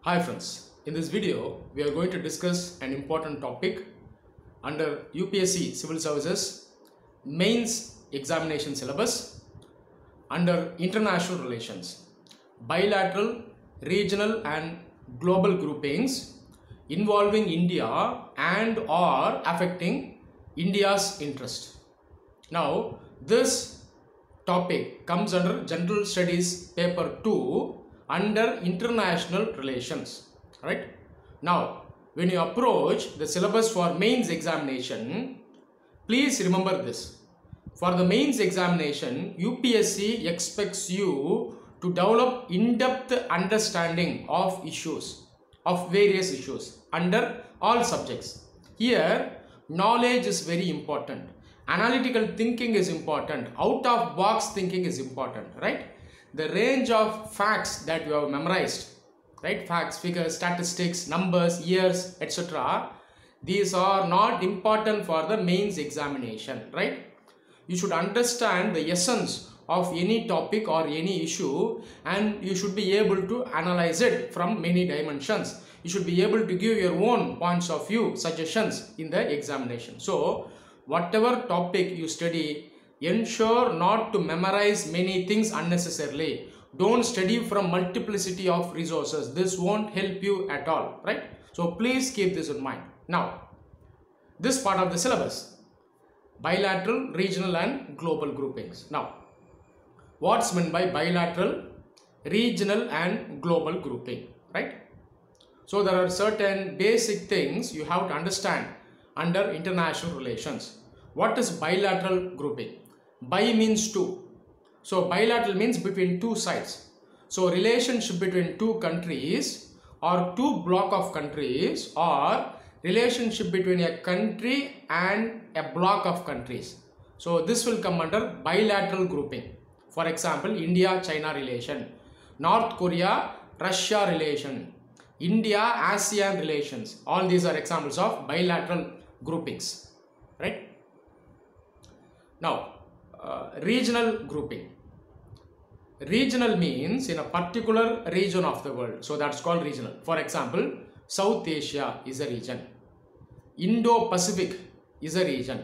Hi friends, in this video we are going to discuss an important topic under UPSC Civil Services Mains Examination Syllabus under International Relations, Bilateral, Regional and Global Groupings involving India and or affecting India's interest. Now this topic comes under General Studies Paper 2 under International Relations, right? Now when you approach the syllabus for mains examination, please remember this. For the mains examination, UPSC expects you to develop in-depth understanding of issues, of various issues under all subjects. Here knowledge is very important, analytical thinking is important, out of box thinking is important, right? The range of facts that you have memorized, right? Facts, figures, statistics, numbers, years, etc. These are not important for the mains examination, right? You should understand the essence of any topic or any issue, and you should be able to analyze it from many dimensions. You should be able to give your own points of view, suggestions in the examination. So whatever topic you study, ensure not to memorize many things unnecessarily. Don't study from multiplicity of resources. This won't help you at all, right? So please keep this in mind. Now, this part of the syllabus, bilateral, regional and global groupings. Now, what's meant by bilateral, regional and global grouping, right? So there are certain basic things you have to understand under international relations. What is bilateral grouping? Bi means two. So bilateral means between two sides. So relationship between two countries or two block of countries, or relationship between a country and a block of countries. So this will come under bilateral grouping. For example, India-China relation, North Korea-Russia relation, India-ASEAN relations. All these are examples of bilateral groupings, right? Now, regional grouping. Regional means in a particular region of the world. So that's called regional. For example, South Asia is a region. Indo-Pacific is a region.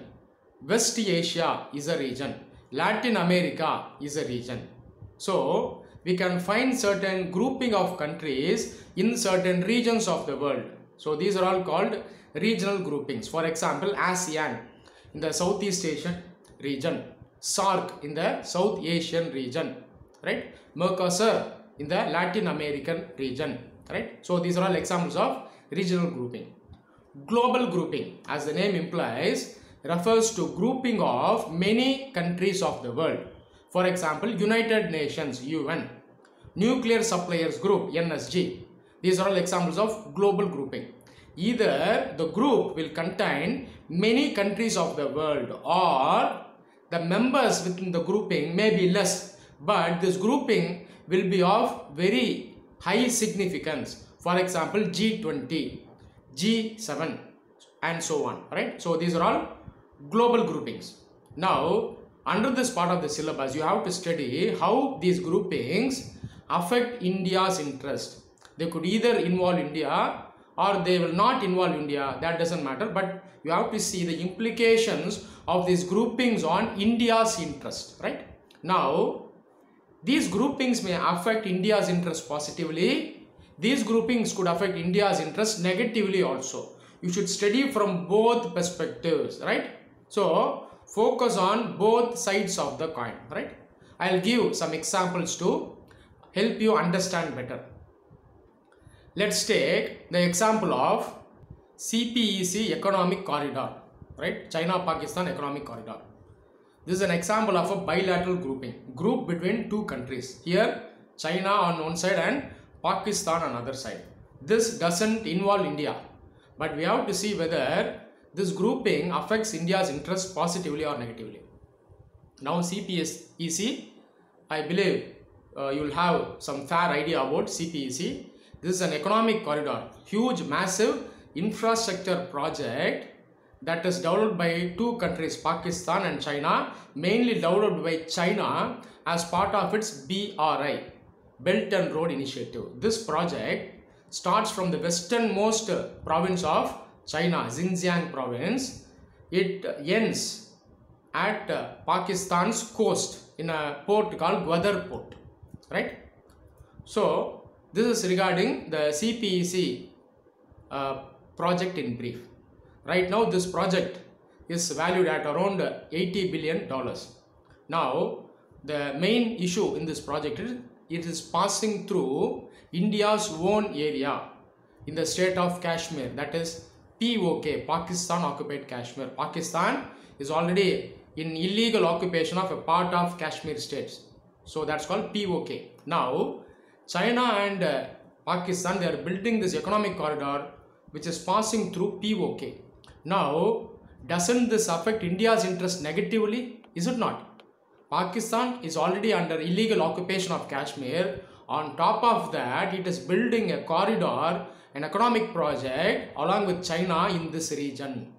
West Asia is a region. Latin America is a region. So we can find certain grouping of countries in certain regions of the world. So these are all called regional groupings. For example, ASEAN in the Southeast Asian region, SAARC in the South Asian region, right? Mercosur in the Latin American region, right? So these are all examples of regional grouping. Global grouping, as the name implies, refers to grouping of many countries of the world. For example, United Nations, UN, Nuclear Suppliers Group, NSG. These are all examples of global grouping. Either the group will contain many countries of the world, or the members within the grouping may be less, but this grouping will be of very high significance. For example, G20, G7 and so on, right? So these are all global groupings. Now under this part of the syllabus, you have to study how these groupings affect India's interest. They could either involve India or they will not involve India, that doesn't matter, but you have to see the implications of these groupings on India's interest, right? Now, these groupings may affect India's interest positively. These groupings could affect India's interest negatively also. You should study from both perspectives, right? So, focus on both sides of the coin, right? I'll give some examples to help you understand better. Let's take the example of CPEC economic corridor, right? China-Pakistan economic corridor. This is an example of a bilateral grouping, group between two countries. Here, China on one side and Pakistan on other side. This doesn't involve India, but we have to see whether this grouping affects India's interest positively or negatively. Now CPEC, I believe you will have some fair idea about CPEC. This is an economic corridor, huge, massive infrastructure project that is developed by two countries, Pakistan and China, mainly developed by China as part of its BRI, Belt and Road Initiative. This project starts from the westernmost province of China, Xinjiang province. It ends at Pakistan's coast in a port called Gwadar port, right? So this is regarding the CPEC project in brief. Right now this project is valued at around $80 billion. Now the main issue in this project is it is passing through India's own area in the state of Kashmir, that is POK, Pakistan occupied Kashmir. Pakistan is already in illegal occupation of a part of Kashmir states, so that's called POK. Now China and Pakistan, they are building this economic corridor which is passing through POK. Now doesn't this affect India's interest negatively? Is it not? Pakistan is already under illegal occupation of Kashmir. On top of that, it is building a corridor, an economic project along with China in this region.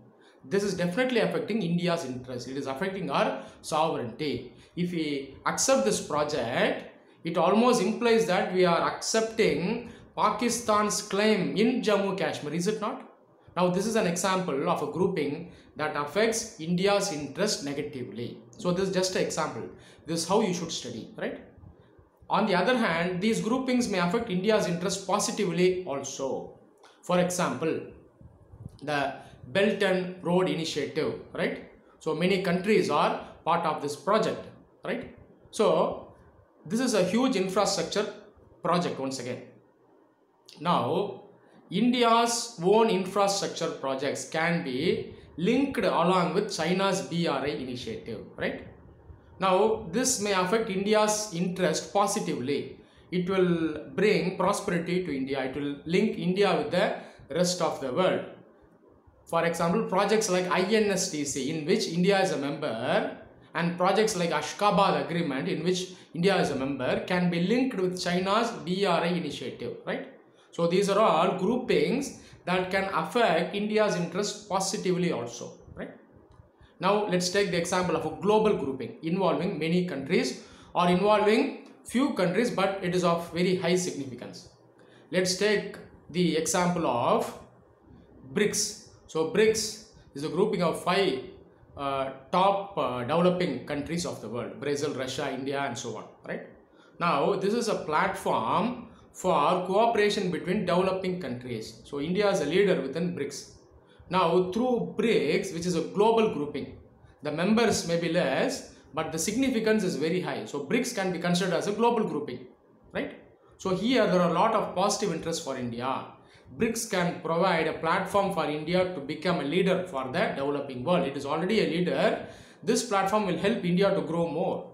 This is definitely affecting India's interest. It is affecting our sovereignty. If we accept this project, it almost implies that we are accepting Pakistan's claim in Jammu Kashmir, is it not? Now this is an example of a grouping that affects India's interest negatively. So this is just an example. This is how you should study, right? On the other hand, these groupings may affect India's interest positively also. For example, the Belt and Road Initiative, right? So many countries are part of this project, right? So this is a huge infrastructure project once again. Now India's own infrastructure projects can be linked along with China's BRI initiative, right? Now this may affect India's interest positively. It will bring prosperity to India. It will link India with the rest of the world. For example, projects like INSTC, in which India is a member, and projects like Ashgabat Agreement, in which India is a member, can be linked with China's BRI initiative, right? So these are all groupings that can affect India's interest positively also, right? Now let's take the example of a global grouping involving many countries or involving few countries, but it is of very high significance. Let's take the example of BRICS. So BRICS is a grouping of 5 top developing countries of the world: Brazil, Russia, India, and so on, right? Now this is a platform for cooperation between developing countries. So India is a leader within BRICS. Now through BRICS, which is a global grouping, the members may be less, but the significance is very high. So BRICS can be considered as a global grouping, right? So here there are a lot of positive interests for India. BRICS can provide a platform for India to become a leader for the developing world. It is already a leader. This platform will help India to grow more.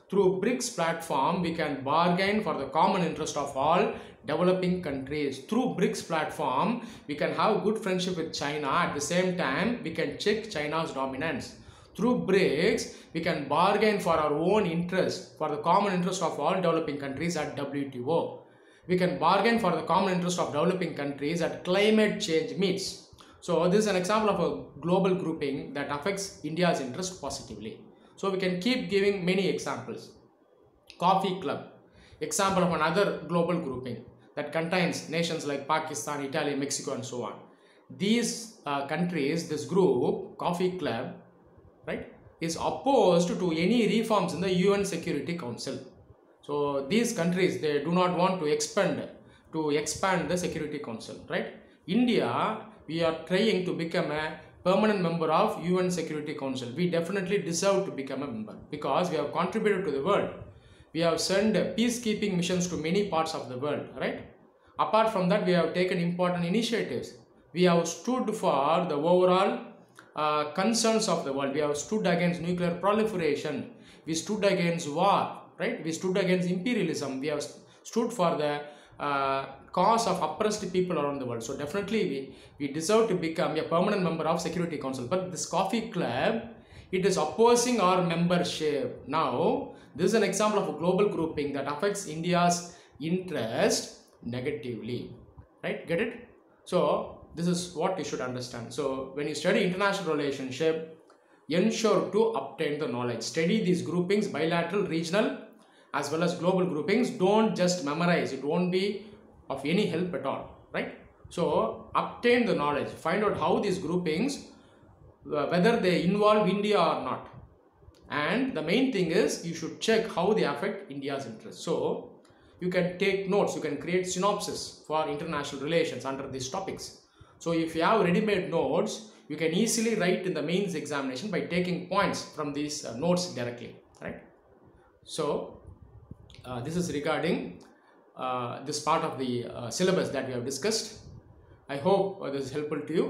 Through BRICS platform, we can bargain for the common interest of all developing countries. Through BRICS platform, we can have good friendship with China. At the same time, we can check China's dominance. Through BRICS, we can bargain for our own interest, for the common interest of all developing countries at WTO. We can bargain for the common interest of developing countries at climate change meets. So this is an example of a global grouping that affects India's interest positively. So we can keep giving many examples. Coffee Club, example of another global grouping that contains nations like Pakistan, Italy, Mexico, and so on. These countries, this group, Coffee Club, right, is opposed to any reforms in the UN Security Council. So these countries, they do not want to expand the Security Council, right? India, we are trying to become a permanent member of UN Security Council. We definitely deserve to become a member because we have contributed to the world. We have sent peacekeeping missions to many parts of the world, right? Apart from that, we have taken important initiatives. We have stood for the overall concerns of the world. We have stood against nuclear proliferation. We stood against war, right? We stood against imperialism. We have stood for the cause of oppressed people around the world. So definitely we deserve to become a permanent member of Security Council. But this Coffee Club, it is opposing our membership. Now this is an example of a global grouping that affects India's interest negatively, right? Get it? So this is what you should understand. So when you study international relationship, ensure to obtain the knowledge. Study these groupings, bilateral, regional, as well as global groupings. Don't just memorize. It won't be of any help at all. right? So obtain the knowledge, find out how these groupings, whether they involve India or not. And the main thing is you should check how they affect India's interests. So you can take notes, you can create synopsis for international relations under these topics. So if you have ready-made notes, you can easily write in the mains examination by taking points from these notes directly, right? So this is regarding this part of the syllabus that we have discussed. I hope this is helpful to you.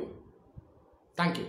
Thank you.